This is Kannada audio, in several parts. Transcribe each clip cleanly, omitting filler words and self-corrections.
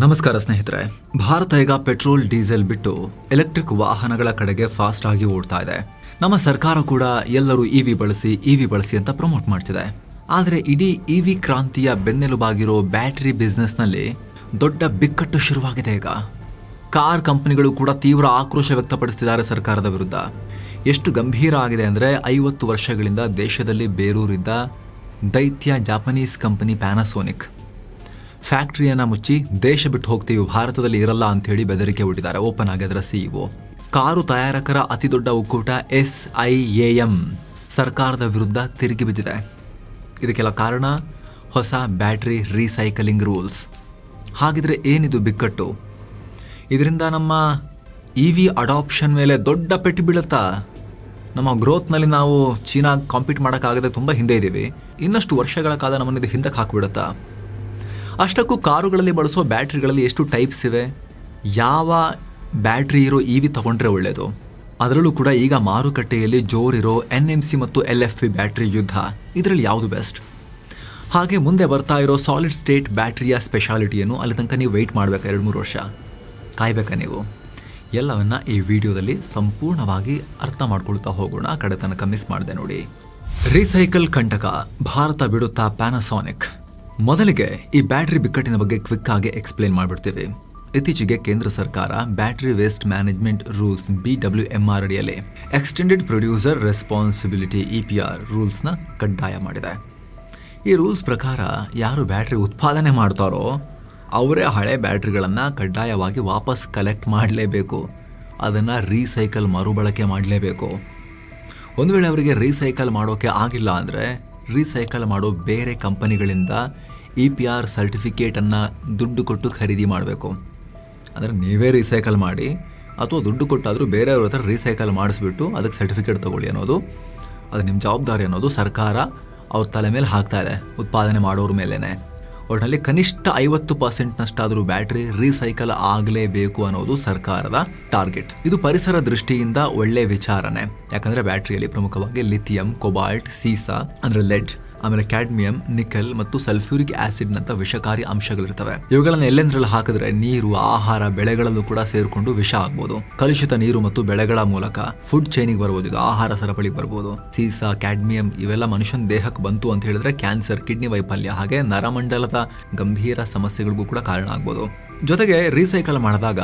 ನಮಸ್ಕಾರ ಸ್ನೇಹಿತರೆ. ಭಾರತ ಈಗ ಪೆಟ್ರೋಲ್ ಡೀಸೆಲ್ ಬಿಟ್ಟು ಎಲೆಕ್ಟ್ರಿಕ್ ವಾಹನಗಳ ಕಡೆಗೆ ಫಾಸ್ಟ್ ಆಗಿ ಓಡ್ತಾ ಇದೆ. ನಮ್ಮ ಸರ್ಕಾರ ಕೂಡ ಎಲ್ಲರೂ ಇವಿ ಬಳಸಿ ಅಂತ ಪ್ರಮೋಟ್ ಮಾಡ್ತಿದೆ. ಆದರೆ ಇಡೀ ಇವಿ ಕ್ರಾಂತಿಯ ಬೆನ್ನೆಲುಬಾಗಿರೋ ಬ್ಯಾಟರಿ ಬಿಸ್ನೆಸ್ನಲ್ಲಿ ದೊಡ್ಡ ಬಿಕ್ಕಟ್ಟು ಶುರುವಾಗಿದೆ. ಈಗ ಕಾರ್ ಕಂಪನಿಗಳು ಕೂಡ ತೀವ್ರ ಆಕ್ರೋಶ ವ್ಯಕ್ತಪಡಿಸುತ್ತಿದ್ದಾರೆ ಸರ್ಕಾರದ ವಿರುದ್ಧ. ಎಷ್ಟು ಗಂಭೀರ ಆಗಿದೆ ಅಂದರೆ 50 ವರ್ಷಗಳಿಂದ ದೇಶದಲ್ಲಿ ಬೇರೂರಿದ್ದ ದೈತ್ಯ ಜಾಪನೀಸ್ ಕಂಪನಿ ಪ್ಯಾನಾಸೋನಿಕ್ ಫ್ಯಾಕ್ಟರಿಯನ್ನು ಮುಚ್ಚಿ ದೇಶ ಬಿಟ್ಟು ಹೋಗ್ತೀವಿ, ಭಾರತದಲ್ಲಿ ಇರಲ್ಲ ಅಂತ ಹೇಳಿ ಬೆದರಿಕೆ ಹುಟ್ಟಿದ್ದಾರೆ. ಓಪನ್ ಆಗಿ ಅದರ ಸಿಇಒ. ಕಾರು ತಯಾರಕರ ಅತಿ ದೊಡ್ಡ ಒಕ್ಕೂಟ SIAM ಸರ್ಕಾರದ ವಿರುದ್ಧ ತಿರುಗಿ ಬಿದ್ದಿದೆ. ಇದಕ್ಕೆಲ್ಲ ಕಾರಣ ಹೊಸ ಬ್ಯಾಟರಿ ರೀಸೈಕಲಿಂಗ್ ರೂಲ್ಸ್. ಹಾಗಿದ್ರೆ ಏನಿದು ಬಿಕ್ಕಟ್ಟು? ಇದರಿಂದ ನಮ್ಮ ಇವಿ ಅಡಾಪ್ಷನ್ ಮೇಲೆ ದೊಡ್ಡ ಪೆಟ್ಟು ಬೀಳುತ್ತಾ? ನಮ್ಮ ಗ್ರೋತ್ನಲ್ಲಿ ನಾವು ಚೀನಾ ಕಾಂಪೀಟ್ ಮಾಡೋಕ್ಕಾಗದೆ ತುಂಬ ಹಿಂದೆ ಇದ್ದೀವಿ. ಇನ್ನಷ್ಟು ವರ್ಷಗಳ ಕಾಲ ನಮ್ಮನ್ನು ಇದು ಹಿಂದಕ್ಕೆ ಹಾಕಿಬಿಡುತ್ತಾ? ಅಷ್ಟಕ್ಕೂ ಕಾರುಗಳಲ್ಲಿ ಬಳಸೋ ಬ್ಯಾಟ್ರಿಗಳಲ್ಲಿ ಎಷ್ಟು ಟೈಪ್ಸ್ ಇವೆ? ಯಾವ ಬ್ಯಾಟ್ರಿ ಇರೋ ಇವಿ ತಗೊಂಡ್ರೆ ಒಳ್ಳೆಯದು? ಅದರಲ್ಲೂ ಕೂಡ ಈಗ ಮಾರುಕಟ್ಟೆಯಲ್ಲಿ ಜೋರಿರೋ NMC ಮತ್ತು LFP ಬ್ಯಾಟ್ರಿ ಯುದ್ಧ. ಇದರಲ್ಲಿ ಯಾವುದು ಬೆಸ್ಟ್? ಹಾಗೆ ಮುಂದೆ ಬರ್ತಾ ಇರೋ ಸಾಲಿಡ್ ಸ್ಟೇಟ್ ಬ್ಯಾಟ್ರಿಯ ಸ್ಪೆಷಾಲಿಟಿಯನ್ನು ಅಲ್ಲಿ ತನಕ ನೀವು ವೆಯ್ಟ್ ಮಾಡಬೇಕಾ? 2-3 ವರ್ಷ ಕಾಯ್ಬೇಕಾ ನೀವು? ಎಲ್ಲವನ್ನ ಈ ವಿಡಿಯೋದಲ್ಲಿ ಸಂಪೂರ್ಣವಾಗಿ ಅರ್ಥ ಮಾಡ್ಕೊಳ್ತಾ ಹೋಗೋಣ. ಕಡೆ ತನಕ ಮಿಸ್ ಮಾಡಿದೆ ನೋಡಿ. ರೀಸೈಕಲ್ ಕಂಟಕ, ಭಾರತ ಬಿಡುತ್ತಾ ಪ್ಯಾನಾಸೋನಿಕ್. ಮೊದಲಿಗೆ ಈ ಬ್ಯಾಟರಿ ಬಿಕ್ಕಟ್ಟಿನ ಬಗ್ಗೆ ಕ್ವಿಕ್ ಆಗಿ ಎಕ್ಸ್ಪ್ಲೇನ್ ಮಾಡಿಬಿಡ್ತೀವಿ. ಇತ್ತೀಚೆಗೆ ಕೇಂದ್ರ ಸರ್ಕಾರ battery waste management rules BWMR ಅಡಿಯಲ್ಲಿ ಎಕ್ಸ್ಟೆಂಡೆಡ್ ಪ್ರೊಡ್ಯೂಸರ್ ರೆಸ್ಪಾನ್ಸಿಬಿಲಿಟಿ EPR ರೂಲ್ಸ್ನ ಕಡ್ಡಾಯ ಮಾಡಿದೆ. ಈ ರೂಲ್ಸ್ ಪ್ರಕಾರ ಯಾರು ಬ್ಯಾಟರಿ ಉತ್ಪಾದನೆ ಮಾಡ್ತಾರೋ ಅವರೇ ಹಳೆ ಬ್ಯಾಟ್ರಿಗಳನ್ನು ಕಡ್ಡಾಯವಾಗಿ ವಾಪಸ್ ಕಲೆಕ್ಟ್ ಮಾಡಲೇಬೇಕು. ಅದನ್ನು ರೀಸೈಕಲ್ ಮರುಬಳಕೆ ಮಾಡಲೇಬೇಕು. ಒಂದು ವೇಳೆ ಅವರಿಗೆ ರೀಸೈಕಲ್ ಮಾಡೋಕ್ಕೆ ಆಗಿಲ್ಲ ಅಂದರೆ ರೀಸೈಕಲ್ ಮಾಡೋ ಬೇರೆ ಕಂಪನಿಗಳಿಂದ EPR ಸರ್ಟಿಫಿಕೇಟನ್ನು ದುಡ್ಡು ಕೊಟ್ಟು ಖರೀದಿ ಮಾಡಬೇಕು. ಅಂದರೆ ನೀವೇ ರೀಸೈಕಲ್ ಮಾಡಿ ಅಥವಾ ದುಡ್ಡು ಕೊಟ್ಟಾದರೂ ಬೇರೆಯವ್ರ ಹತ್ರ ರೀಸೈಕಲ್ ಮಾಡಿಸ್ಬಿಟ್ಟು ಅದಕ್ಕೆ ಸರ್ಟಿಫಿಕೇಟ್ ತೊಗೊಳ್ಳಿ ಅನ್ನೋದು, ಅದು ನಿಮ್ಮ ಜವಾಬ್ದಾರಿ ಅನ್ನೋದು ಸರ್ಕಾರ ಅವ್ರ ತಲೆ ಮೇಲೆ ಹಾಕ್ತಾ ಇದೆ, ಉತ್ಪಾದನೆ ಮಾಡೋರ ಮೇಲೇ. ಒಟ್ಟಿನಲ್ಲಿ ಕನಿಷ್ಠ 50%ನಷ್ಟಾದರೂ ಬ್ಯಾಟ್ರಿ ರೀಸೈಕಲ್ ಆಗಲೇಬೇಕು ಅನ್ನೋದು ಸರ್ಕಾರದ ಟಾರ್ಗೆಟ್. ಇದು ಪರಿಸರ ದೃಷ್ಟಿಯಿಂದ ಒಳ್ಳೆ ವಿಚಾರನೆ. ಯಾಕಂದರೆ ಬ್ಯಾಟ್ರಿಯಲ್ಲಿ ಪ್ರಮುಖವಾಗಿ ಲಿಥಿಯಂ, ಕೊಬಾಲ್ಟ್, ಸೀಸಾ ಅಂದರೆ ಲೆಡ್, ಆಮೇಲೆ ಕ್ಯಾಡ್ಮಿಯಂ, ನಿಕೆಲ್ ಮತ್ತು ಸಲ್ಫ್ಯೂರಿಕ್ ಆಸಿಡ್ ನಂತ ವಿಷಕಾರಿ ಅಂಶಗಳಿರ್ತವೆ. ಇವುಗಳನ್ನು ಎಲ್ಲೆಂದ್ರಲ್ಲಿ ಹಾಕಿದ್ರೆ ನೀರು, ಆಹಾರ, ಬೆಳೆಗಳಲ್ಲೂ ಕೂಡ ಸೇರಿಕೊಂಡು ವಿಷ ಆಗ್ಬೋದು. ಕಲುಷಿತ ನೀರು ಮತ್ತು ಬೆಳೆಗಳ ಮೂಲಕ ಫುಡ್ ಚೈನಿಗೆ ಬರ್ಬೋದು, ಇದು ಆಹಾರ ಸರಪಳಿಗೆ ಬರ್ಬೋದು. ಸೀಸಾ, ಕ್ಯಾಡ್ಮಿಯಂ ಇವೆಲ್ಲ ಮನುಷ್ಯನ ದೇಹಕ್ಕೆ ಬಂತು ಅಂತ ಹೇಳಿದ್ರೆ ಕ್ಯಾನ್ಸರ್, ಕಿಡ್ನಿ ವೈಫಲ್ಯ ಹಾಗೆ ನರಮಂಡಲದ ಗಂಭೀರ ಸಮಸ್ಯೆಗಳಿಗೂ ಕೂಡ ಕಾರಣ ಆಗ್ಬೋದು. ಜೊತೆಗೆ ರೀಸೈಕಲ್ ಮಾಡಿದಾಗ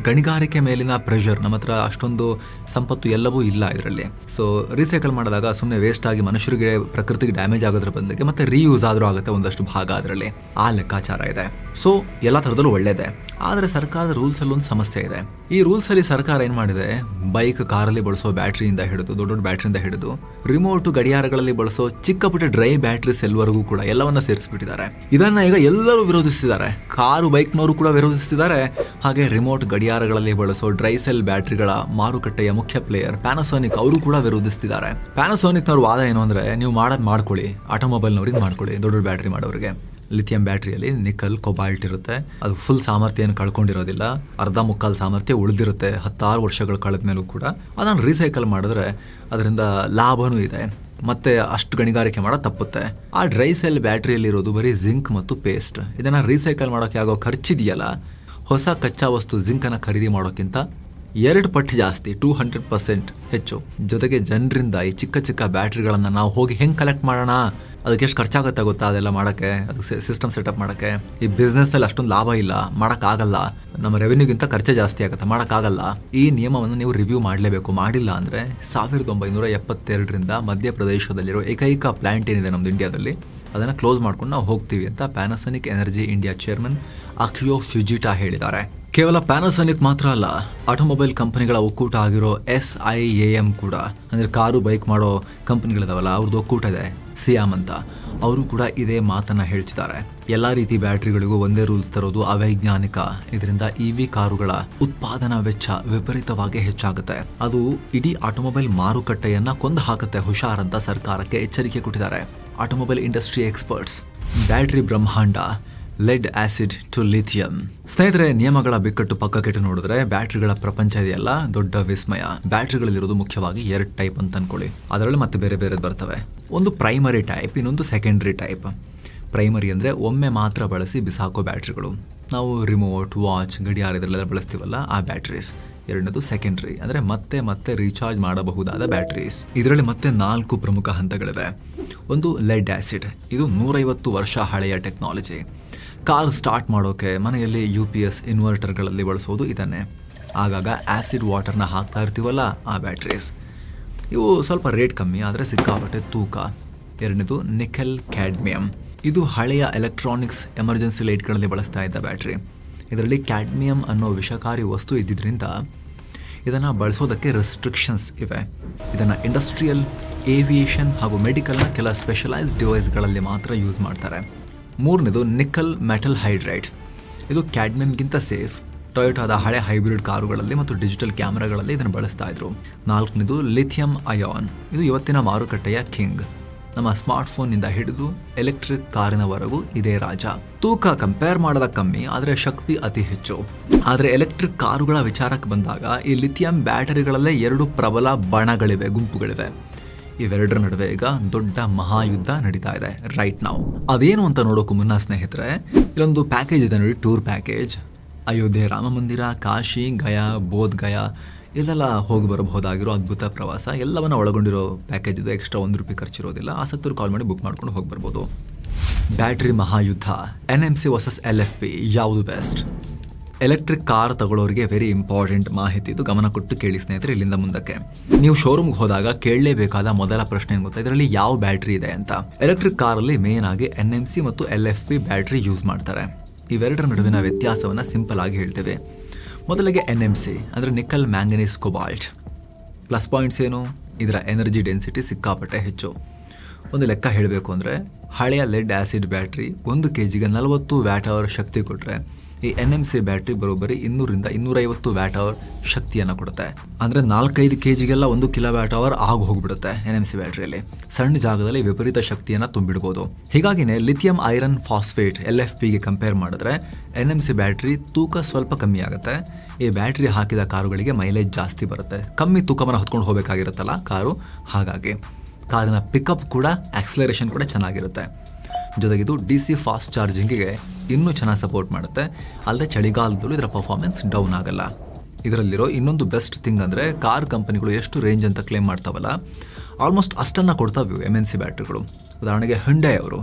ಗಣಿಗಾರಿಕೆ ಮೇಲಿನ ಪ್ರೆಷರ್, ನಮ್ಮ ಹತ್ರ ಅಷ್ಟೊಂದು ಸಂಪತ್ತು ಎಲ್ಲವೂ ಇಲ್ಲ ಇದರಲ್ಲಿ. ಸೊ ರೀಸೈಕಲ್ ಮಾಡಿದಾಗ ಸುಮ್ಮನೆ ವೇಸ್ಟ್ ಆಗಿ ಮನುಷ್ಯರಿಗೆ, ಪ್ರಕೃತಿಗೆ ಡ್ಯಾಮೇಜ್ ಆಗೋದ್ರ ಬದಲಿಗೆ ಮತ್ತೆ ರೀಯೂಸ್ ಆದರೂ ಆಗುತ್ತೆ ಒಂದಷ್ಟು ಭಾಗ ಅದರಲ್ಲಿ. ಆ ಲೆಕ್ಕಾಚಾರ ಇದೆ. ಸೊ ಎಲ್ಲ ಥರದಲ್ಲೂ ಒಳ್ಳೆಯದೇ. ಆದರೆ ಸರ್ಕಾರದ ರೂಲ್ಸಲ್ಲಿ ಒಂದು ಸಮಸ್ಯೆ ಇದೆ. ಈ ರೂಲ್ಸಲ್ಲಿ ಸರ್ಕಾರ ಏನು ಮಾಡಿದೆ, ಬೈಕ್, ಕಾರಲ್ಲಿ ಬಳಸೋ ಬ್ಯಾಟ್ರಿಯಿಂದ ಹಿಡಿದು ದೊಡ್ಡ ದೊಡ್ಡ ಬ್ಯಾಟ್ರಿಯಿಂದ ಹಿಡಿದು ರಿಮೋಟ್ ಗಡಿಯಾರಗಳಲ್ಲಿ ಬಳಸೋ ಚಿಕ್ಕ ಪುಟ್ಟ ಡ್ರೈ ಬ್ಯಾಟ್ರಿ ಸೆಲ್ವರೆಗೂ ಕೂಡ ಎಲ್ಲವನ್ನ ಸೇರಿಸ್ಬಿಟ್ಟಿದ್ದಾರೆ. ಇದನ್ನ ಈಗ ಎಲ್ಲರೂ ವಿರೋಧಿಸ್ತಿದ್ದಾರೆ. ಕಾರು, ಬೈಕ್ನವರು ಕೂಡ ವಿರೋಧಿಸ್ತಿದ್ದಾರೆ. ಹಾಗೆ ರಿಮೋಟ್ ಗಡಿಯಾರಗಳಲ್ಲಿ ಬಳಸೋ ಡ್ರೈ ಸೆಲ್ ಬ್ಯಾಟ್ರಿಗಳ ಮಾರುಕಟ್ಟೆಯ ಮುಖ್ಯ ಪ್ಲೇಯರ್ ಪ್ಯಾನಾಸೋನಿಕ್ ಅವರು ಕೂಡ ವಿರೋಧಿಸ್ತಿದ್ದಾರೆ. ಪ್ಯಾನಾಸೋನಿಕ್ನವ್ರ ವಾದ ಏನು ಅಂದರೆ, ನೀವು ಮಾಡೋದು ಮಾಡ್ಕೊಳ್ಳಿ, ಆಟೋಮೊಬೈಲ್ನವ್ರಿಗೆ ಮಾಡ್ಕೊಳ್ಳಿ, ದೊಡ್ಡ ದೊಡ್ಡ ಬ್ಯಾಟ್ರಿ ಮಾಡೋರಿಗೆ. ಲಿಥಿಯಂ ಬ್ಯಾಟ್ರಿಯಲ್ಲಿ ನಿಕಲ್, ಕೊಬಾಲ್ಟ್ ಇರುತ್ತೆ. ಅದು ಫುಲ್ ಸಾಮರ್ಥ್ಯ ಏನು ಕಳ್ಕೊಂಡಿರೋದಿಲ್ಲ, ಅರ್ಧ ಮುಕ್ಕಾಲು ಸಾಮರ್ಥ್ಯ ಉಳಿದಿರುತ್ತೆ 16 ವರ್ಷಗಳು ಕಳೆದ ಮೇಲೂ ಕೂಡ. ಅದನ್ನು ರೀಸೈಕಲ್ ಮಾಡಿದ್ರೆ ಅದರಿಂದ ಲಾಭನೂ ಇದೆ, ಮತ್ತೆ ಅಷ್ಟು ಗಣಿಗಾರಿಕೆ ಮಾಡೋದು ತಪ್ಪುತ್ತೆ. ಆ ಡ್ರೈ ಸೆಲ್ ಬ್ಯಾಟ್ರಿಯಲ್ಲಿರೋದು ಬರೀ ಜಿಂಕ್ ಮತ್ತು ಪೇಸ್ಟ್. ಇದನ್ನು ರೀಸೈಕಲ್ ಮಾಡೋಕ್ಕೆ ಆಗೋ ಖರ್ಚಿದೆಯಲ್ಲ, ಹೊಸ ಕಚ್ಚಾ ವಸ್ತು ಜಿಂಕನ್ನು ಖರೀದಿ ಮಾಡೋಕ್ಕಿಂತ 2 ಪಟ್ಟು ಜಾಸ್ತಿ, 200% ಹೆಚ್ಚು. ಜೊತೆಗೆ ಜನರಿಂದ ಈ ಚಿಕ್ಕ ಚಿಕ್ಕ ಬ್ಯಾಟ್ರಿಗಳನ್ನು ನಾವು ಹೋಗಿ ಹೆಂಗೆ ಕಲೆಕ್ಟ್ ಮಾಡೋಣ, ಅದಕ್ಕೆ ಎಷ್ಟು ಖರ್ಚಾಗುತ್ತೆ ಗೊತ್ತಾ ಅದೆಲ್ಲ ಮಾಡೋಕ್ಕೆ, ಅದಕ್ಕೆ ಸಿಸ್ಟಮ್ ಸೆಟಪ್ ಮಾಡೋಕ್ಕೆ. ಈ ಬಿಸ್ನೆಸ್ಸಲ್ಲಿ ಅಷ್ಟೊಂದು ಲಾಭ ಇಲ್ಲ, ಮಾಡೋಕ್ಕಾಗಲ್ಲ. ನಮ್ಮ ರೆವೆನ್ಯೂಗಿಂತ ಖರ್ಚೆ ಜಾಸ್ತಿ ಆಗುತ್ತೆ, ಮಾಡೋಕ್ಕಾಗಲ್ಲ. ಈ ನಿಯಮವನ್ನು ನೀವು ರಿವ್ಯೂ ಮಾಡಲೇಬೇಕು. ಮಾಡಿಲ್ಲ ಅಂದರೆ 1972ರಿಂದ ಮಧ್ಯಪ್ರದೇಶದಲ್ಲಿರೋ ಏಕೈಕ ಪ್ಲಾಂಟ್ ಏನಿದೆ ನಮ್ಮದು ಇಂಡಿಯಾದಲ್ಲಿ, ಅದನ್ನು ಕ್ಲೋಸ್ ಮಾಡ್ಕೊಂಡು ನಾವು ಹೋಗ್ತೀವಿ ಅಂತ ಪ್ಯಾನಾಸೋನಿಕ್ ಎನರ್ಜಿ ಇಂಡಿಯಾ ಚೇರ್ಮನ್ ಅಕಿಯೋ ಫ್ಯುಜಿಟಾ ಹೇಳಿದ್ದಾರೆ. ಕೇವಲ ಪ್ಯಾನಾಸೋನಿಕ್ ಮಾತ್ರ ಅಲ್ಲ, ಆಟೋಮೊಬೈಲ್ ಕಂಪನಿಗಳ ಒಕ್ಕೂಟ ಆಗಿರೋ SIAM ಕೂಡ, ಅಂದರೆ ಕಾರು, ಬೈಕ್ ಮಾಡೋ ಕಂಪನಿಗಳಿದಾವಲ್ಲ ಅವ್ರದ್ದು ಒಕ್ಕೂಟ ಇದೆ, ಸಿಯಾಮ್ ಅಂತ, ಅವರು ಕೂಡ ಇದೇ ಮಾತನ್ನ ಹೇಳ್ತಿದ್ದಾರೆ. ಎಲ್ಲ ರೀತಿ ಬ್ಯಾಟ್ರಿಗಳಿಗೂ ಒಂದೇ ರೂಲ್ಸ್ ತರೋದು ಅವೈಜ್ಞಾನಿಕ. ಇದರಿಂದ EV ಕಾರುಗಳ ಉತ್ಪಾದನಾ ವೆಚ್ಚ ವಿಪರೀತವಾಗಿ ಹೆಚ್ಚಾಗುತ್ತೆ. ಅದು ಇಡೀ ಆಟೋಮೊಬೈಲ್ ಮಾರುಕಟ್ಟೆಯನ್ನ ಕೊಂದು ಹಾಕುತ್ತೆ. ಹುಷಾರಂತ ಸರ್ಕಾರಕ್ಕೆ ಎಚ್ಚರಿಕೆ ಕೊಟ್ಟಿದ್ದಾರೆ ಆಟೋಮೊಬೈಲ್ ಇಂಡಸ್ಟ್ರಿ ಎಕ್ಸ್ಪರ್ಟ್ಸ್. ಬ್ಯಾಟ್ರಿ ಬ್ರಹ್ಮಾಂಡ, ಲೆಡ್ ಆಸಿಡ್ ಟು ಲಿಥಿಯಂ. ಸ್ನೇಹಿತರೆ, ನಿಯಮಗಳ ಬಿಕ್ಕಟ್ಟು ಪಕ್ಕಕ್ಕಿಟ್ಟು ನೋಡಿದ್ರೆ ಬ್ಯಾಟ್ರಿಗಳ ಪ್ರಪಂಚ ಇದೆಯಲ್ಲ ದೊಡ್ಡ ವಿಸ್ಮಯ. ಬ್ಯಾಟ್ರಿಗಳಲ್ಲಿರೋದು ಮುಖ್ಯವಾಗಿ 2 ಟೈಪ್ ಅಂತ ಅನ್ಕೊಳ್ಳಿ. ಅದರಲ್ಲಿ ಮತ್ತೆ ಬೇರೆ ಬೇರೆ ಬರ್ತವೆ. ಒಂದು ಪ್ರೈಮರಿ ಟೈಪ್, ಇನ್ನೊಂದು ಸೆಕೆಂಡರಿ ಟೈಪ್. ಪ್ರೈಮರಿ ಅಂದರೆ ಒಮ್ಮೆ ಮಾತ್ರ ಬಳಸಿ ಬಿಸಾಕೋ ಬ್ಯಾಟ್ರಿಗಳು. ನಾವು ರಿಮೋಟ್, ವಾಚ್, ಗಡಿಯಾರ ಇದರಲ್ಲೆಲ್ಲ ಬಳಸ್ತೀವಲ್ಲ ಆ ಬ್ಯಾಟ್ರೀಸ್. ಎರಡನೇದು ಸೆಕೆಂಡ್ರಿ, ಅಂದರೆ ಮತ್ತೆ ರೀಚಾರ್ಜ್ ಮಾಡಬಹುದಾದ ಬ್ಯಾಟ್ರೀಸ್. ಇದರಲ್ಲಿ ಮತ್ತೆ 4 ಪ್ರಮುಖ ಹಂತಗಳಿವೆ. ಒಂದು ಲೆಡ್ ಆ್ಯಸಿಡ್, ಇದು 150 ವರ್ಷ ಹಳೆಯ ಟೆಕ್ನಾಲಜಿ. ಕಾರ್ ಸ್ಟಾರ್ಟ್ ಮಾಡೋಕೆ ಮನೆಯಲ್ಲಿ UPS ಇನ್ವರ್ಟರ್ಗಳಲ್ಲಿ ಬಳಸೋದು ಇದನ್ನೇ. ಆಗಾಗ ಆ್ಯಸಿಡ್ ವಾಟರ್ನ ಹಾಕ್ತಾ ಇರ್ತೀವಲ್ಲ ಆ ಬ್ಯಾಟ್ರೀಸ್. ಇವು ಸ್ವಲ್ಪ ರೇಟ್ ಕಮ್ಮಿ, ಆದರೆ ಸಿಕ್ಕಾಪಟ್ಟೆ ತೂಕ. ಎರಡನೇದು ನಿಕೆಲ್ ಕ್ಯಾಡ್ಮಿಯಮ್, ಇದು ಹಳೆಯ ಎಲೆಕ್ಟ್ರಾನಿಕ್ಸ್ ಎಮರ್ಜೆನ್ಸಿ ಲೈಟ್ಗಳಲ್ಲಿ ಬಳಸ್ತಾ ಇದ್ದ ಬ್ಯಾಟ್ರಿ. ಇದರಲ್ಲಿ ಕ್ಯಾಡ್ಮಿಯಮ್ ಅನ್ನೋ ವಿಷಕಾರಿ ವಸ್ತು ಇದ್ದಿದ್ದರಿಂದ ಇದನ್ನು ಬಳಸೋದಕ್ಕೆ ರೆಸ್ಟ್ರಿಕ್ಷನ್ಸ್ ಇವೆ. ಇದನ್ನು ಇಂಡಸ್ಟ್ರಿಯಲ್, ಏವಿಯೇಷನ್ ಹಾಗೂ ಮೆಡಿಕಲ್ನ ಕೆಲ ಸ್ಪೆಷಲೈಸ್ಡ್ ಡಿವೈಸ್ಗಳಲ್ಲಿ ಮಾತ್ರ ಯೂಸ್ ಮಾಡ್ತಾರೆ. ಮೂರನೇದು ನಿಕಲ್ ಮೆಟಲ್ ಹೈಡ್ರೈಡ್, ಇದು ಕ್ಯಾಡ್ಮಿಯಮ್ಗಿಂತ ಸೇಫ್. ಟೊಯೋಟಾದ ಹಳೆ ಹೈಬ್ರಿಡ್ ಕಾರುಗಳಲ್ಲಿ ಮತ್ತು ಡಿಜಿಟಲ್ ಕ್ಯಾಮ್ರಾಗಳಲ್ಲಿ ಇದನ್ನು ಬಳಸ್ತಾ ಇದ್ರು. ನಾಲ್ಕನೇದು ಲಿಥಿಯಂ ಅಯಾನ್, ಇದು ಇವತ್ತಿನ ಮಾರುಕಟ್ಟೆಯ ಕಿಂಗ್. ನಮ್ಮ ಸ್ಮಾರ್ಟ್ಫೋನ್ನಿಂದ ಹಿಡಿದು ಎಲೆಕ್ಟ್ರಿಕ್ ಕಾರಿನವರೆಗೂ ಇದೇ ರಾಜ. ತೂಕ ಕಂಪೇರ್ ಮಾಡೋದ ಕಮ್ಮಿ, ಆದರೆ ಶಕ್ತಿ ಅತಿ ಹೆಚ್ಚು. ಆದರೆ ಎಲೆಕ್ಟ್ರಿಕ್ ಕಾರುಗಳ ವಿಚಾರಕ್ಕೆ ಬಂದಾಗ ಈ ಲಿಥಿಯಂ ಬ್ಯಾಟರಿಗಳಲ್ಲೇ 2 ಪ್ರಬಲ ಬಣಗಳಿವೆ, ಗುಂಪುಗಳಿವೆ. ಇವೆರಡರ ನಡುವೆ ಈಗ ದೊಡ್ಡ ಮಹಾಯುದ್ಧ ನಡೀತಾ ಇದೆ ರೈಟ್ ನಾವು. ಅದೇನು ಅಂತ ನೋಡೋಕ್ಕೂ ಮುನ್ನ ಸ್ನೇಹಿತರೆ, ಇಲ್ಲೊಂದು ಪ್ಯಾಕೇಜ್ ಇದೆ ನೋಡಿ, ಟೂರ್ ಪ್ಯಾಕೇಜ್. ಅಯೋಧ್ಯೆ, ರಾಮ ಮಂದಿರ, ಕಾಶಿ, ಗಯಾ, ಬೋಧ್ ಗಯಾ ಇಲ್ಲೆಲ್ಲ ಹೋಗಿ ಬರಬಹುದಾಗಿರೋ ಅದ್ಭುತ ಪ್ರವಾಸ ಎಲ್ಲವನ್ನ ಒಳಗೊಂಡಿರೋ ಪ್ಯಾಕೇಜ್ ಇದು. ಎಕ್ಸ್ಟ್ರಾ ₹1 ಖರ್ಚಿರೋದಿಲ್ಲ. ಆಸಕ್ತರು ಕಾಲ್ ಮಾಡಿ ಬುಕ್ ಮಾಡ್ಕೊಂಡು ಹೋಗಿ ಬರ್ಬೋದು. ಬ್ಯಾಟ್ರಿ ಮಹಾಯುದ್ಧ, NMC ವರ್ಸಸ್ LFP, ಯಾವುದು ಬೆಸ್ಟ್? ಎಲೆಕ್ಟ್ರಿಕ್ ಕಾರ್ ತಗೊಳ್ಳೋರಿಗೆ ವೆರಿ ಇಂಪಾರ್ಟೆಂಟ್ ಮಾಹಿತಿ ಇದು, ಗಮನ ಕೊಟ್ಟು ಕೇಳಿ ಸ್ನೇಹಿತರೆ. ಇಲ್ಲಿಂದ ಮುಂದಕ್ಕೆ ನೀವು ಶೋರೂಮ್ಗೆ ಹೋದಾಗ ಕೇಳಲೇಬೇಕಾದ ಮೊದಲ ಪ್ರಶ್ನೆ ಏನು ಗೊತ್ತಾ, ಇದರಲ್ಲಿ ಯಾವ ಬ್ಯಾಟ್ರಿ ಇದೆ ಅಂತ. ಎಲೆಕ್ಟ್ರಿಕ್ ಕಾರಲ್ಲಿ ಮೇನ್ ಆಗಿ NMC ಮತ್ತು LFP ಬ್ಯಾಟ್ರಿ ಯೂಸ್ ಮಾಡ್ತಾರೆ. ಇವೆರಡರ ನಡುವಿನ ವ್ಯತ್ಯಾಸವನ್ನು ಸಿಂಪಲ್ ಆಗಿ ಹೇಳ್ತೇವೆ. ಮೊದಲಿಗೆ NMC ಅಂದರೆ ನಿಕಲ್ ಮ್ಯಾಂಗನೀಸ್ ಕೊಬಾಲ್ಟ್. ಪ್ಲಸ್ ಪಾಯಿಂಟ್ಸ್ ಏನು? ಇದರ ಎನರ್ಜಿ ಡೆನ್ಸಿಟಿ ಸಿಕ್ಕಾಪಟ್ಟೆ ಹೆಚ್ಚು. ಒಂದು ಲೆಕ್ಕ ಹೇಳಬೇಕು ಅಂದರೆ, ಹಳೆಯ ಲೆಡ್ ಆ್ಯಸಿಡ್ ಬ್ಯಾಟ್ರಿ 1 kgಗೆ 40 ವ್ಯಾಟ್-ಅವರ್ ಶಕ್ತಿ ಕೊಟ್ಟರೆ, ಈ NMC ಬ್ಯಾಟ್ರಿ ಬರೋಬ್ಬರಿ 200 ರಿಂದ 250 ವ್ಯಾಟ್-ಅವರ್ ಶಕ್ತಿಯನ್ನು ಕೊಡುತ್ತೆ. ಅಂದರೆ 4-5 kgಗೆಲ್ಲ 1 ಕಿಲೋವ್ಯಾಟ್-ಅವರ್ ಆಗಿ ಹೋಗ್ಬಿಡುತ್ತೆ NMC ಬ್ಯಾಟ್ರಿಯಲ್ಲಿ. ಸಣ್ಣ ಜಾಗದಲ್ಲಿ ವಿಪರೀತ ಶಕ್ತಿಯನ್ನು ತುಂಬಿಡ್ಬೋದು. ಹೀಗಾಗಿನೇ ಲಿಥಿಯಂ ಐರನ್ ಫಾಸ್ಫೇಟ್ LFPಗೆ ಕಂಪೇರ್ ಮಾಡಿದ್ರೆ NMC ಬ್ಯಾಟ್ರಿ ತೂಕ ಸ್ವಲ್ಪ ಕಮ್ಮಿ ಆಗುತ್ತೆ. ಈ ಬ್ಯಾಟ್ರಿ ಹಾಕಿದ ಕಾರುಗಳಿಗೆ ಮೈಲೇಜ್ ಜಾಸ್ತಿ ಬರುತ್ತೆ. ಕಮ್ಮಿ ತೂಕವನ್ನು ಹೊತ್ಕೊಂಡು ಹೋಗಬೇಕಾಗಿರುತ್ತಲ್ಲ ಕಾರು, ಹಾಗಾಗಿ ಕಾರಿನ ಪಿಕಪ್ ಕೂಡ, ಆಕ್ಸಲರೇಷನ್ ಕೂಡ ಚೆನ್ನಾಗಿರುತ್ತೆ. ಜೊತೆಗಿದು DC ಫಾಸ್ಟ್ ಚಾರ್ಜಿಂಗಿಗೆ ಇನ್ನೂ ಚೆನ್ನಾಗಿ ಸಪೋರ್ಟ್ ಮಾಡುತ್ತೆ. ಅಲ್ಲದೆ ಚಳಿಗಾಲದಲ್ಲೂ ಇದರ ಪರ್ಫಾರ್ಮೆನ್ಸ್ ಡೌನ್ ಆಗಲ್ಲ. ಇದರಲ್ಲಿರೋ ಇನ್ನೊಂದು ಬೆಸ್ಟ್ ಥಿಂಗ್ ಅಂದರೆ, ಕಾರ್ ಕಂಪನಿಗಳು ಎಷ್ಟು ರೇಂಜ್ ಅಂತ ಕ್ಲೇಮ್ ಮಾಡ್ತಾವಲ್ಲ, ಆಲ್ಮೋಸ್ಟ್ ಅಷ್ಟನ್ನು ಕೊಡ್ತಾವೆ MNC ಬ್ಯಾಟ್ರಿಗಳು. ಉದಾಹರಣೆಗೆ ಹ್ಯುಂಡೈ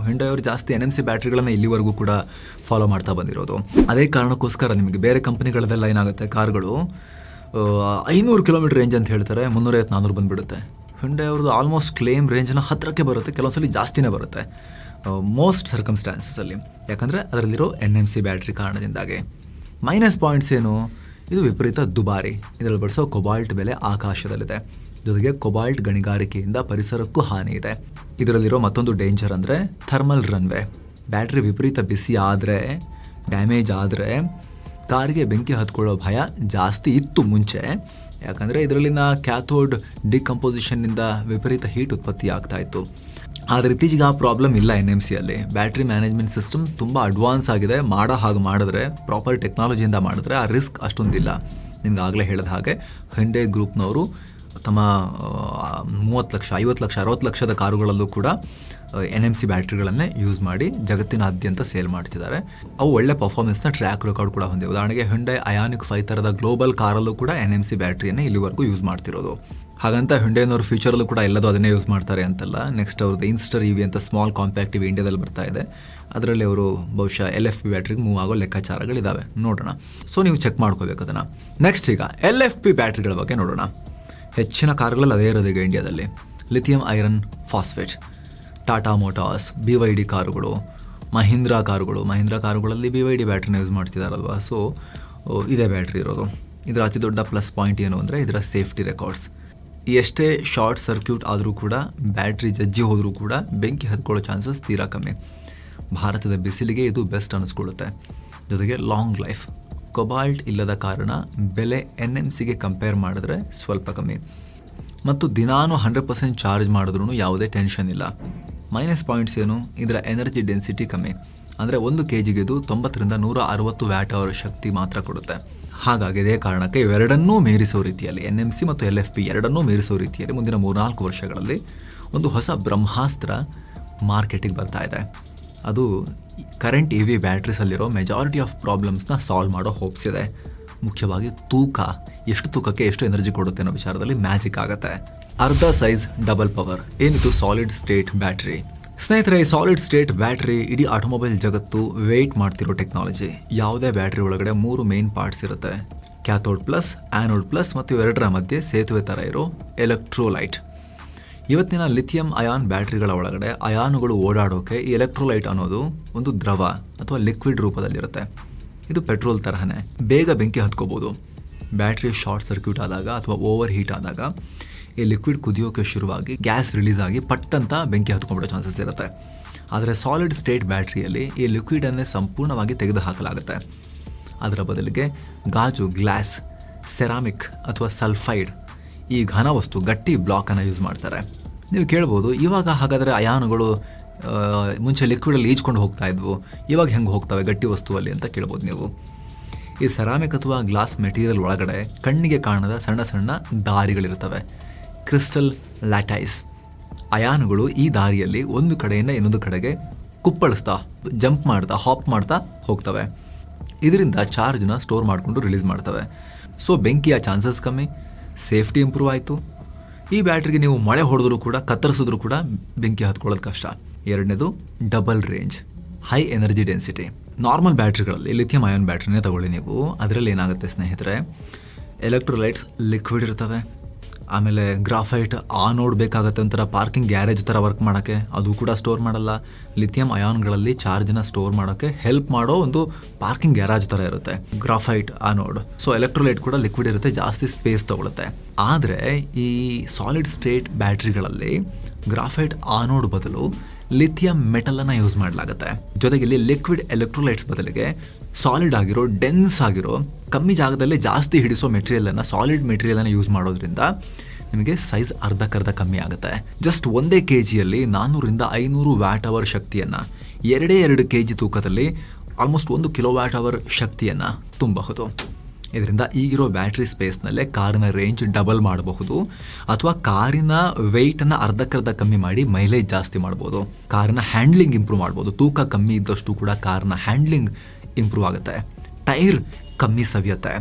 ಅವರು ಜಾಸ್ತಿ NMC ಬ್ಯಾಟ್ರಿಗಳನ್ನು ಇಲ್ಲಿವರೆಗೂ ಕೂಡ ಫಾಲೋ ಮಾಡ್ತಾ ಬಂದಿರೋದು. ಅದೇ ಕಾರಣಕ್ಕೋಸ್ಕರ ನಿಮಗೆ ಬೇರೆ ಕಂಪನಿಗಳದೆಲ್ಲ ಏನಾಗುತ್ತೆ, ಕಾರ್ಗಳು 500 ಕಿಲೋಮೀಟರ್ ರೇಂಜ್ ಅಂತ ಹೇಳ್ತಾರೆ, 350-400 ಬಂದುಬಿಡುತ್ತೆ. ಹ್ಯುಂಡೈ ಅವ್ರದ್ದು ಆಲ್ಮೋಸ್ಟ್ ಕ್ಲೇಮ್ ರೇಂಜ್ನ 10ಕ್ಕೆ ಬರುತ್ತೆ, ಕೆಲವೊಂದ್ಸಲಿ ಜಾಸ್ತಿನೇ ಬರುತ್ತೆ ಮೋಸ್ಟ್ ಸರ್ಕಮ್ಸ್ಟಾನ್ಸಸಲ್ಲಿ. ಯಾಕಂದರೆ ಅದರಲ್ಲಿರೋ NMC ಬ್ಯಾಟ್ರಿ ಕಾರಣದಿಂದಾಗಿ. ಮೈನಸ್ ಪಾಯಿಂಟ್ಸ್ ಏನು? ಇದು ವಿಪರೀತ ದುಬಾರಿ. ಇದರಲ್ಲಿ ಬಳಸೋ ಕೊಬಾಲ್ಟ್ ಬೆಲೆ ಆಕಾಶದಲ್ಲಿದೆ. ಜೊತೆಗೆ ಕೊಬಾಲ್ಟ್ ಗಣಿಗಾರಿಕೆಯಿಂದ ಪರಿಸರಕ್ಕೂ ಹಾನಿ ಇದೆ. ಇದರಲ್ಲಿರೋ ಮತ್ತೊಂದು ಡೇಂಜರ್ ಅಂದರೆ ಥರ್ಮಲ್ ರನ್ವೇ. ಬ್ಯಾಟ್ರಿ ವಿಪರೀತ ಬಿಸಿ ಆದರೆ, ಡ್ಯಾಮೇಜ್ ಆದರೆ ಕಾರಿಗೆ ಬೆಂಕಿ ಹತ್ಕೊಳ್ಳೋ ಭಯ ಜಾಸ್ತಿ ಇತ್ತು ಮುಂಚೆ. ಯಾಕಂದರೆ ಇದರಲ್ಲಿನ ಕ್ಯಾಥೋಡ್ ಡಿಕಂಪೋಸಿಷನ್ನಿಂದ ವಿಪರೀತ ಹೀಟ್ ಉತ್ಪತ್ತಿ ಆಗ್ತಾ ಇತ್ತು. ಆದರೆ ಇತ್ತೀಚೆಗೆ ಆ ಪ್ರಾಬ್ಲಮ್ ಇಲ್ಲ NMCಯಲ್ಲಿ. ಬ್ಯಾಟ್ರಿ ಮ್ಯಾನೇಜ್ಮೆಂಟ್ ಸಿಸ್ಟಮ್ ತುಂಬ ಅಡ್ವಾನ್ಸ್ ಆಗಿದೆ. ಹಾಗೆ ಮಾಡಿದ್ರೆ, ಪ್ರಾಪರ್ ಟೆಕ್ನಾಲಜಿಯಿಂದ ಮಾಡಿದ್ರೆ ಆ ರಿಸ್ಕ್ ಅಷ್ಟೊಂದಿಲ್ಲ. ನಿಮ್ಗೆ ಆಗಲೇ ಹೇಳಿದ ಹಾಗೆ ಹ್ಯುಂಡೈ ಗ್ರೂಪ್ನವರು ತಮ್ಮ 30 ಲಕ್ಷ, 50 ಲಕ್ಷ, 60 ಲಕ್ಷದ ಕಾರುಗಳಲ್ಲೂ ಕೂಡ NMC ಬ್ಯಾಟ್ರಿಗಳನ್ನೇ ಯೂಸ್ ಮಾಡಿ ಜಗತ್ತಿನಾದ್ಯಂತ ಸೇಲ್ ಮಾಡ್ತಿದ್ದಾರೆ. ಅವು ಒಳ್ಳೆ ಪರ್ಫಾರ್ಮೆನ್ಸ್ನ ಟ್ರ್ಯಾಕ್ ರೆಕಾರ್ಡ್ ಕೂಡ ಹೊಂದಿವೆ. ಉದಾಹರಣೆಗೆ ಹ್ಯುಂಡೈ ಅಯಾನಿಕ್ 5 ಥರದ ಗ್ಲೋಬಲ್ ಕಾರಲ್ಲೂ ಕೂಡ NMC ಬ್ಯಾಟ್ರಿಯನ್ನೇ ಇಲ್ಲಿವರೆಗೂ ಯೂಸ್ ಮಾಡ್ತಿರೋದು. ಹಾಗಂತ ಹ್ಯುಂಡೈನವ್ರ ಫ್ಯೂಚರಲ್ಲೂ ಕೂಡ ಎಲ್ಲದೂ ಅದನ್ನೇ ಯೂಸ್ ಮಾಡ್ತಾರೆ ಅಂತಲ್ಲ. ನೆಕ್ಸ್ಟ್ ಅವ್ರದ್ದು ಇನ್ಸ್ಟರ್ EV ಅಂತ ಸ್ಮಾಲ್ ಕಾಂಪ್ಯಾಕ್ಟ್ EV ಇಂಡಿಯಾದಲ್ಲಿ ಬರ್ತಾ ಇದೆ. ಅದರಲ್ಲಿ ಅವರು ಬಹುಶಃ LFP ಬ್ಯಾಟ್ರಿಗೆ ಮೂವ್ ಆಗೋ ಲೆಕ್ಕಾಚಾರಗಳಿದ್ದಾವೆ, ನೋಡೋಣ. ಸೊ ನೀವು ಚೆಕ್ ಮಾಡ್ಕೋಬೇಕು ಅದನ್ನು. ನೆಕ್ಸ್ಟ್ ಈಗ LFP ಬ್ಯಾಟ್ರಿಗಳ ಬಗ್ಗೆ ನೋಡೋಣ. ಹೆಚ್ಚಿನ ಕಾರುಗಳಲ್ಲಿ ಅದೇ ಇರೋದು ಈಗ ಇಂಡಿಯಾದಲ್ಲಿ, lithium iron phosphate. Tata motors, BYD ಕಾರುಗಳು, ಮಹೀಂದ್ರಾ ಕಾರುಗಳಲ್ಲಿ BYD ಬ್ಯಾಟ್ರಿನ ಯೂಸ್ ಮಾಡ್ತಿದ್ದಾರಲ್ವ. ಸೊ ಇದೇ ಬ್ಯಾಟ್ರಿ ಇರೋದು. ಇದರ ಅತಿ ದೊಡ್ಡ ಪ್ಲಸ್ ಪಾಯಿಂಟ್ ಏನು ಅಂದರೆ ಇದರ ಸೇಫ್ಟಿ ರೆಕಾರ್ಡ್ಸ್. ಎಷ್ಟೇ ಶಾರ್ಟ್ ಸರ್ಕ್ಯೂಟ್ ಆದರೂ ಕೂಡ, ಬ್ಯಾಟ್ರಿ ಜಜ್ಜಿ ಹೋದರೂ ಕೂಡ ಬೆಂಕಿ ಹತ್ಕೊಳ್ಳೋ ಚಾನ್ಸಸ್ ತೀರಾ ಕಮ್ಮಿ. ಭಾರತದ ಬಿಸಿಲಿಗೆ ಇದು ಬೆಸ್ಟ್ ಅನ್ನಿಸ್ಕೊಳ್ಳುತ್ತೆ. ಜೊತೆಗೆ ಲಾಂಗ್ ಲೈಫ್. ಕೊಬಾಲ್ಟ್ ಇಲ್ಲದ ಕಾರಣ ಬೆಲೆ NMCಗೆ ಕಂಪೇರ್ ಮಾಡಿದ್ರೆ ಸ್ವಲ್ಪ ಕಮ್ಮಿ. ಮತ್ತು ದಿನಾನು 100% ಚಾರ್ಜ್ ಮಾಡಿದ್ರೂ ಯಾವುದೇ ಟೆನ್ಷನ್ ಇಲ್ಲ. ಮೈನಸ್ ಪಾಯಿಂಟ್ಸ್ ಏನು? ಇದರ ಎನರ್ಜಿ ಡೆನ್ಸಿಟಿ ಕಮ್ಮಿ. ಅಂದರೆ 1 kgಗೆ ಇದು 90 ರಿಂದ 160 ವ್ಯಾಟ್-ಅವರ್ ಶಕ್ತಿ ಮಾತ್ರ ಕೊಡುತ್ತೆ. ಹಾಗಾಗಿ ಇದೇ ಕಾರಣಕ್ಕೆ ಇವೆರಡನ್ನೂ ಮೀರಿಸೋ ರೀತಿಯಲ್ಲಿ, NMC ಮತ್ತು LFP ಎರಡನ್ನೂ ಮೀರಿಸೋ ರೀತಿಯಲ್ಲಿ ಮುಂದಿನ 3-4 ವರ್ಷಗಳಲ್ಲಿ ಒಂದು ಹೊಸ ಬ್ರಹ್ಮಾಸ್ತ್ರ ಮಾರ್ಕೆಟಿಗೆ ಬರ್ತಾ ಇದೆ. ಅದು ಕರೆಂಟ್ EV ಬ್ಯಾಟ್ರೀಸಲ್ಲಿರೋ ಮೆಜಾರಿಟಿ ಆಫ್ ಪ್ರಾಬ್ಲಮ್ಸ್ನ ಸಾಲ್ವ್ ಮಾಡೋ ಹೋಪ್ಸ್ ಇದೆ. ಮುಖ್ಯವಾಗಿ ತೂಕ, ಎಷ್ಟು ತೂಕಕ್ಕೆ ಎಷ್ಟು ಎನರ್ಜಿ ಕೊಡುತ್ತೆ ಅನ್ನೋ ವಿಚಾರದಲ್ಲಿ ಮ್ಯಾಜಿಕ್ ಆಗುತ್ತೆ. ಅರ್ಧ ಸೈಜ್ ಡಬಲ್ ಪವರ್, ಏನಿದು ಸಾಲಿಡ್ ಸ್ಟೇಟ್ ಬ್ಯಾಟ್ರಿ. ಸ್ನೇಹಿತರೆ, ಈ ಸಾಲಿಡ್ ಸ್ಟೇಟ್ ಬ್ಯಾಟ್ರಿ ಇಡೀ ಆಟೋಮೊಬೈಲ್ ಜಗತ್ತು ವೇಟ್ ಮಾಡ್ತಿರೋ ಟೆಕ್ನಾಲಜಿ. ಯಾವುದೇ ಬ್ಯಾಟ್ರಿ ಒಳಗಡೆ 3 ಮೇನ್ ಪಾರ್ಟ್ಸ್ ಇರುತ್ತೆ. ಕ್ಯಾಥೋಡ್ ಪ್ಲಸ್, ಆ್ಯನೋಡ್ ಪ್ಲಸ್ ಮತ್ತು ಇವೆರಡರ ಮಧ್ಯೆ ಸೇತುವೆ ಥರ ಇರೋ ಎಲೆಕ್ಟ್ರೋಲೈಟ್. ಇವತ್ತಿನ ಲಿಥಿಯಂ ಅಯಾನ್ ಬ್ಯಾಟ್ರಿಗಳ ಒಳಗಡೆ ಅಯಾನುಗಳು ಓಡಾಡೋಕೆ ಈ ಎಲೆಕ್ಟ್ರೋಲೈಟ್ ಅನ್ನೋದು ಒಂದು ದ್ರವ ಅಥವಾ ಲಿಕ್ವಿಡ್ ರೂಪದಲ್ಲಿರುತ್ತೆ. ಇದು ಪೆಟ್ರೋಲ್ ತರಹನೇ ಬೇಗ ಬೆಂಕಿ ಹತ್ಕೋಬೋದು. ಬ್ಯಾಟ್ರಿ ಶಾರ್ಟ್ ಸರ್ಕ್ಯೂಟ್ ಆದಾಗ ಅಥವಾ ಓವರ್ ಹೀಟ್ ಆದಾಗ ಈ ಲಿಕ್ವಿಡ್ ಕುದಿಯೋಕೆ ಶುರುವಾಗಿ ಗ್ಯಾಸ್ ರಿಲೀಸ್ ಆಗಿ ಪಟ್ಟಂತ ಬೆಂಕಿ ಹತ್ಕೊಂಡ್ಬಿಡೋ ಚಾನ್ಸಸ್ ಇರುತ್ತೆ. ಆದರೆ ಸಾಲಿಡ್ ಸ್ಟೇಟ್ ಬ್ಯಾಟ್ರಿಯಲ್ಲಿ ಈ ಲಿಕ್ವಿಡನ್ನೇ ಸಂಪೂರ್ಣವಾಗಿ ತೆಗೆದು ಹಾಕಲಾಗುತ್ತೆ. ಅದರ ಬದಲಿಗೆ ಗಾಜು, ಗ್ಲಾಸ್, ಸೆರಾಮಿಕ್ ಅಥವಾ ಸಲ್ಫೈಡ್, ಈ ಘನ ವಸ್ತು ಗಟ್ಟಿ ಬ್ಲಾಕನ್ನು ಯೂಸ್ ಮಾಡ್ತಾರೆ. ನೀವು ಕೇಳ್ಬೋದು, ಇವಾಗ ಹಾಗಾದರೆ ಅಯಾನುಗಳು ಮುಂಚೆ ಲಿಕ್ವಿಡಲ್ಲಿ ಈಜ್ಕೊಂಡು ಹೋಗ್ತಾ ಇದ್ವು, ಇವಾಗ ಹೆಂಗೆ ಹೋಗ್ತವೆ ಗಟ್ಟಿ ವಸ್ತುವಲ್ಲಿ ಅಂತ ಕೇಳ್ಬೋದು ನೀವು. ಈ ಸೆರಾಮಿಕ್ ಅಥವಾ ಗ್ಲಾಸ್ ಮೆಟೀರಿಯಲ್ ಒಳಗಡೆ ಕಣ್ಣಿಗೆ ಕಾಣದ ಸಣ್ಣ ಸಣ್ಣ ದಾರಿಗಳಿರ್ತವೆ, ಕ್ರಿಸ್ಟಲ್ ಲ್ಯಾಟೈಸ್. ಅಯಾನುಗಳು ಈ ದಾರಿಯಲ್ಲಿ ಒಂದು ಕಡೆಯಿಂದ ಇನ್ನೊಂದು ಕಡೆಗೆ ಕುಪ್ಪಳಿಸ್ತಾ, ಜಂಪ್ ಮಾಡ್ತಾ, ಹಾಪ್ ಮಾಡ್ತಾ ಹೋಗ್ತವೆ. ಇದರಿಂದ ಚಾರ್ಜ್ನ ಸ್ಟೋರ್ ಮಾಡಿಕೊಂಡು ರಿಲೀಸ್ ಮಾಡ್ತವೆ. ಸೊ ಬೆಂಕಿಯ ಚಾನ್ಸಸ್ ಕಮ್ಮಿ, ಸೇಫ್ಟಿ ಇಂಪ್ರೂವ್ ಆಯಿತು. ಈ ಬ್ಯಾಟ್ರಿಗೆ ನೀವು ಮಳೆ ಹೊಡೆದ್ರೂ ಕೂಡ, ಕತ್ತರಿಸಿದ್ರು ಕೂಡ ಬೆಂಕಿ ಹತ್ಕೊಳ್ಳೋದು ಕಷ್ಟ. ಎರಡನೇದು double range, high energy density. Normal ಬ್ಯಾಟ್ರಿಗಳಲ್ಲಿ ಲಿಥಿಯಂ ಅಯಾನ್ ಬ್ಯಾಟ್ರಿನೇ ತಗೊಳ್ಳಿ ನೀವು, ಅದರಲ್ಲಿ ಏನಾಗುತ್ತೆ ಸ್ನೇಹಿತರೆ, ಎಲೆಕ್ಟ್ರೋಲೈಟ್ಸ್ ಲಿಕ್ವಿಡ್ ಇರ್ತವೆ. ಆಮೇಲೆ ಗ್ರಾಫೈಟ್ ಆನೋಡ್ ಬೇಕಾಗತ್ತೆ, ಒಂಥರ ಪಾರ್ಕಿಂಗ್ ಗ್ಯಾರೇಜ್ ಥರ ವರ್ಕ್ ಮಾಡೋಕ್ಕೆ, ಅದು ಕೂಡ ಸ್ಟೋರ್ ಮಾಡಲ್ಲ. ಲಿಥಿಯಂ ಅಯಾನ್ಗಳಲ್ಲಿ ಚಾರ್ಜ್ನ ಸ್ಟೋರ್ ಮಾಡೋಕ್ಕೆ ಹೆಲ್ಪ್ ಮಾಡೋ ಒಂದು ಪಾರ್ಕಿಂಗ್ ಗ್ಯಾರೇಜ್ ಥರ ಇರುತ್ತೆ ಗ್ರಾಫೈಟ್ ಆನೋಡ್. ಸೊ ಎಲೆಕ್ಟ್ರೋಲೈಟ್ ಕೂಡ ಲಿಕ್ವಿಡ್ ಇರುತ್ತೆ, ಜಾಸ್ತಿ ಸ್ಪೇಸ್ ತಗೊಳುತ್ತೆ. ಆದರೆ ಈ ಸಾಲಿಡ್ ಸ್ಟೇಟ್ ಬ್ಯಾಟ್ರಿಗಳಲ್ಲಿ ಗ್ರಾಫೈಟ್ ಆನೋಡ್ ಬದಲು ಲಿಥಿಯಂ ಮೆಟಲನ್ನು ಯೂಸ್ ಮಾಡಲಾಗುತ್ತೆ. ಜೊತೆಗೆ ಇಲ್ಲಿ ಲಿಕ್ವಿಡ್ ಎಲೆಕ್ಟ್ರೋಲೈಟ್ಸ್ ಬದಲಿಗೆ ಸಾಲಿಡ್ ಆಗಿರೋ, ಡೆನ್ಸ್ ಆಗಿರೋ, ಕಮ್ಮಿ ಜಾಗದಲ್ಲಿ ಜಾಸ್ತಿ ಹಿಡಿಸೋ ಮೆಟೀರಿಯಲನ್ನು, ಸಾಲಿಡ್ ಮೆಟೀರಿಯಲನ್ನು ಯೂಸ್ ಮಾಡೋದ್ರಿಂದ ನಿಮಗೆ ಸೈಜ್ ಅರ್ಧಕ್ಕರ್ಧ ಕಮ್ಮಿ ಆಗುತ್ತೆ. ಜಸ್ಟ್ 1 kgಯಲ್ಲಿ 400 to 500 ವ್ಯಾಟ್ ಅವರ್ ಶಕ್ತಿಯನ್ನು, 2 kg ತೂಕದಲ್ಲಿ ಆಲ್ಮೋಸ್ಟ್ 1 kWh ಶಕ್ತಿಯನ್ನು ತುಂಬಬಹುದು. ಇದರಿಂದ ಈಗಿರೋ ಬ್ಯಾಟ್ರಿ ಸ್ಪೇಸ್ನಲ್ಲೇ ಕಾರಿನ ರೇಂಜ್ ಡಬಲ್ ಮಾಡಬಹುದು, ಅಥವಾ ಕಾರಿನ ವೆಯ್ಟನ್ನು ಅರ್ಧಕ್ಕರ್ಧ ಕಮ್ಮಿ ಮಾಡಿ ಮೈಲೇಜ್ ಜಾಸ್ತಿ ಮಾಡ್ಬೋದು. ಕಾರಿನ ಹ್ಯಾಂಡ್ಲಿಂಗ್ ಇಂಪ್ರೂವ್ ಮಾಡ್ಬೋದು. ತೂಕ ಕಮ್ಮಿ ಇದ್ದಷ್ಟು ಕೂಡ ಕಾರಿನ ಹ್ಯಾಂಡ್ಲಿಂಗ್ ಇಂಪ್ರೂವ್ ಆಗುತ್ತೆ. ಟೈರ್ ಕಮ್ಮಿ ಸವಿಯುತ್ತೆ.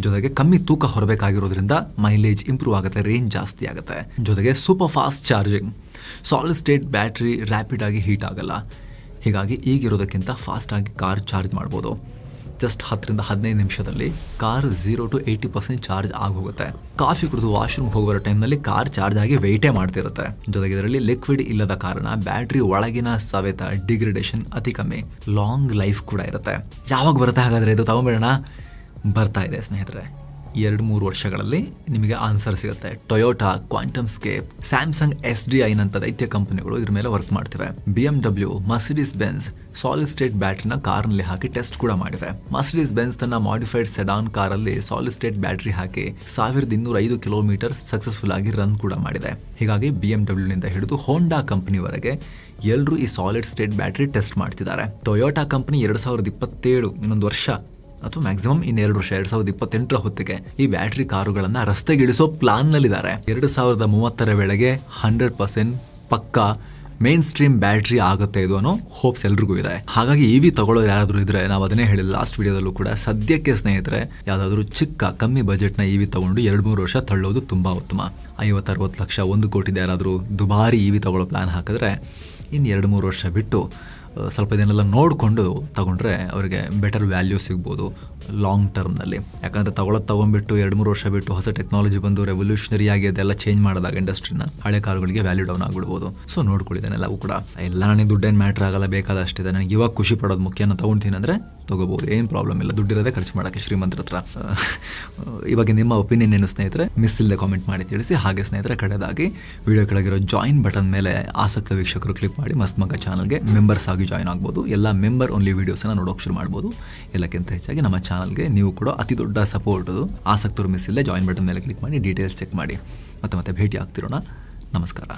ಜೊತೆಗೆ ಕಮ್ಮಿ ತೂಕ ಹೊರಬೇಕಾಗಿರೋದ್ರಿಂದ ಮೈಲೇಜ್ ಇಂಪ್ರೂವ್ ಆಗುತ್ತೆ, ರೇಂಜ್ ಜಾಸ್ತಿ ಆಗುತ್ತೆ. ಜೊತೆಗೆ super fast charging. Solid state battery rapid ಆಗಿ ಹೀಟ್ ಆಗಲ್ಲ. ಹೀಗಾಗಿ ಈಗಿರೋದಕ್ಕಿಂತ ಫಾಸ್ಟಾಗಿ ಕಾರ್ ಚಾರ್ಜ್ ಮಾಡ್ಬೋದು. ಜಸ್ಟ್ 10 to 15 ನಿಮಿಷದಲ್ಲಿ ಕಾರ್ 0 to 80% ಚಾರ್ಜ್ ಆಗೋಗುತ್ತೆ. ಕಾಫಿ ಕುಡಿದು ವಾಶ್ರೂಮ್ ಹೋಗೋ ಟೈಮ್ನಲ್ಲಿ ಕಾರ್ ಚಾರ್ಜ್ ಆಗಿ ವೆಯ್ಟೇ ಮಾಡ್ತಿರುತ್ತೆ. ಜೊತೆಗೆ ಇದರಲ್ಲಿ ಲಿಕ್ವಿಡ್ ಇಲ್ಲದ ಕಾರಣ ಬ್ಯಾಟ್ರಿ ಒಳಗಿನ ಸವೆತ, ಡಿಗ್ರೇಡೇಷನ್ ಅತಿ ಕಮ್ಮಿ, ಲಾಂಗ್ ಲೈಫ್ ಕೂಡ ಇರುತ್ತೆ. ಯಾವಾಗ ಬರುತ್ತೆ ಹಾಗಾದರೆ ಇದು ತಗೊಂಬೇಡೋಣ? ಬರ್ತಾ ಇದೆ ಸ್ನೇಹಿತರೆ, 2-3 ವರ್ಷಗಳಲ್ಲಿ ನಿಮಗೆ ಆನ್ಸರ್ ಸಿಗುತ್ತೆ. Toyota, QuantumScape, Samsung SDI ನಂತ ದೈತ್ಯ ಕಂಪನಿಗಳು ಇದ್ರ ಮೇಲೆ ವರ್ಕ್ ಮಾಡ್ತಿವೆ. BMW, Mercedes Benz solid state ಬ್ಯಾಟ್ರಿನ ಕಾರ್ನಲ್ಲಿ ಹಾಕಿ ಟೆಸ್ಟ್ ಕೂಡ ಮಾಡಿವೆ. ಮರ್ಸಿಡೀಸ್ ಬೆನ್ಸ್ ತನ್ನ ಮಾಡಿಫೈಡ್ ಸೆಡಾನ್ ಕಾರಲ್ಲಿ ಸಾಲಿಡ್ ಸ್ಟೇಟ್ ಬ್ಯಾಟ್ರಿ ಹಾಕಿ 1205 ಕಿಲೋಮೀಟರ್ ಸಕ್ಸಸ್ಫುಲ್ ಆಗಿ ರನ್ ಕೂಡ ಮಾಡಿದೆ. ಹೀಗಾಗಿ BMW ನಿಂದ ಹಿಡಿದು ಹೋಂಡಾ ಕಂಪನಿವರೆಗೆ ಎಲ್ಲರೂ ಈ ಸಾಲಿಡ್ ಸ್ಟೇಟ್ ಬ್ಯಾಟ್ರಿ ಟೆಸ್ಟ್ ಮಾಡ್ತಿದ್ದಾರೆ. ಟೊಯೋಟಾ ಕಂಪನಿ 2027, ಇನ್ನೊಂದು ವರ್ಷ ಅಥವಾ ಮ್ಯಾಕ್ಸಿಮಮ್ 2 ವರ್ಷ, 2028 ಹೊತ್ತಿಗೆ ಈ ಬ್ಯಾಟ್ರಿ ಕಾರುಗಳನ್ನು ರಸ್ತೆಗಿಳಿಸೋ ಪ್ಲಾನ್ನಲ್ಲಿದ್ದಾರೆ. 2030 ವೇಳೆಗೆ 100% ಪಕ್ಕಾ ಮೇನ್ ಸ್ಟ್ರೀಮ್ ಬ್ಯಾಟ್ರಿ ಆಗುತ್ತೆ ಇದು ಅನ್ನೋ ಹೋಪ್ಸ್ ಎಲ್ರಿಗೂ ಇದೆ. ಹಾಗಾಗಿ EV ತಗೊಳ್ಳೋರು ಯಾರಾದರೂ ಇದ್ರೆ, ನಾವು ಅದನ್ನೇ ಹೇಳಿಲ್ಲ ಲಾಸ್ಟ್ ವಿಡಿಯೋದಲ್ಲೂ ಕೂಡ, ಸದ್ಯಕ್ಕೆ ಸ್ನೇಹಿತರೆ ಯಾವುದಾದ್ರೂ ಚಿಕ್ಕ ಕಮ್ಮಿ ಬಜೆಟ್ನ EV ತಗೊಂಡು 2-3 ವರ್ಷ ತಳ್ಳೋದು ತುಂಬ ಉತ್ತಮ. 50-60 ಲಕ್ಷ, 1 ಕೋಟಿದ ಯಾರಾದರೂ ದುಬಾರಿ EV ತಗೊಳ್ಳೋ ಪ್ಲಾನ್ ಹಾಕಿದ್ರೆ ಇನ್ನು 2-3 ವರ್ಷ ಬಿಟ್ಟು ಸ್ವಲ್ಪ ಇದನ್ನೆಲ್ಲ ನೋಡಿಕೊಂಡು ತಗೊಂಡ್ರೆ ಅವರಿಗೆ ಬೆಟರ್ ವ್ಯಾಲ್ಯೂ ಸಿಗ್ಬೋದು ಲಾಂಗ್ ಟರ್ಮ್ನಲ್ಲಿ. ಯಾಕಂದರೆ ತೊಗೊಂಡ್ಬಿಟ್ಟು 2-3 ವರ್ಷ ಬಿಟ್ಟು ಹೊಸ ಟೆಕ್ನಾಲಜಿ ಬಂದು ರೆವಲ್ಯೂಷನರಿ ಆಗಿ ಅದೆಲ್ಲ ಚೇಂಜ್ ಮಾಡಿದಾಗ ಇಂಡಸ್ಟ್ರಿನ, ಹಳೆ ಕಾರುಗಳಿಗೆ ವ್ಯಾಲ್ಯೂ ಡೌನ್ ಆಗಿಬಿಡ್ಬೋದು. ಸೊ ನೋಡ್ಕೊಳ್ಳಿದ್ದೇನೆಲ್ಲವೂ ಕೂಡ. ಎಲ್ಲ ನನಗೆ ದುಡ್ಡೇನು ಮ್ಯಾಟ್ರ್ ಆಗಲ್ಲ, ಬೇಕಾದಷ್ಟಿದೆ. ನನಗೆ ಇವಾಗ ಖುಷಿ ಪಡೋದು ಮುಖ್ಯ. ನಾನು ತೊಗೊಳ್ತೀನಿ ಅಂದರೆ ತೊಗೋಬೋದು, ಏನು ಪ್ರಾಬ್ಲಮ್ ಇಲ್ಲ. ದುಡ್ಡಿರೋದೇ ಖರ್ಚು ಮಾಡೋಕ್ಕೆ ಶ್ರೀಮಂತರ ಹತ್ರ. ಇವಾಗ ನಿಮ್ಮ ಒಪಿನಿಯನ್ ಏನು ಸ್ನೇಹಿತರೆ? ಮಿಸ್ ಇಲ್ಲದೆ ಕಾಮೆಂಟ್ ಮಾಡಿ ತಿಳಿಸಿ. ಹಾಗೆ ಸ್ನೇಹಿತರೆ, ಕಡೆದಾಗಿ ವಿಡಿಯೋ ಕೆಳಗಿರೋ ಜಾಯಿನ್ ಬಟನ್ ಮೇಲೆ ಆಸಕ್ತ ವೀಕ್ಷಕರು ಕ್ಲಿಕ್ ಮಾಡಿ ಮಸ್ತ್ ಮಗ ಚಾನಲ್ಗೆ ಮೆಂಬರ್ಸ್ ಆಗಿ ಜಾಯಿನ್ ಆಗ್ಬೋದು. ಎಲ್ಲ ಮೆಂಬರ್ ಓನ್ಲಿ ವೀಡಿಯೋಸನ್ನು ನೋಡೋಕೆ ಶುರು ಮಾಡ್ಬೋದು. ಎಲ್ಲಕ್ಕಿಂತ ಹೆಚ್ಚಾಗಿ ನಮ್ಮ ಚಾನಲ್ಗೆ ನೀವು ಕೂಡ ಅತಿ ದೊಡ್ಡ ಸಪೋರ್ಟ್. ಆಸಕ್ತರು ಮಿಸ್ ಇಲ್ಲದೆ ಜಾಯಿನ್ ಬಟನ್ ಮೇಲೆ ಕ್ಲಿಕ್ ಮಾಡಿ ಡೀಟೇಲ್ಸ್ ಚೆಕ್ ಮಾಡಿ. ಮತ್ತೆ ಭೇಟಿ ಆಗ್ತಿರೋಣ. ನಮಸ್ಕಾರ.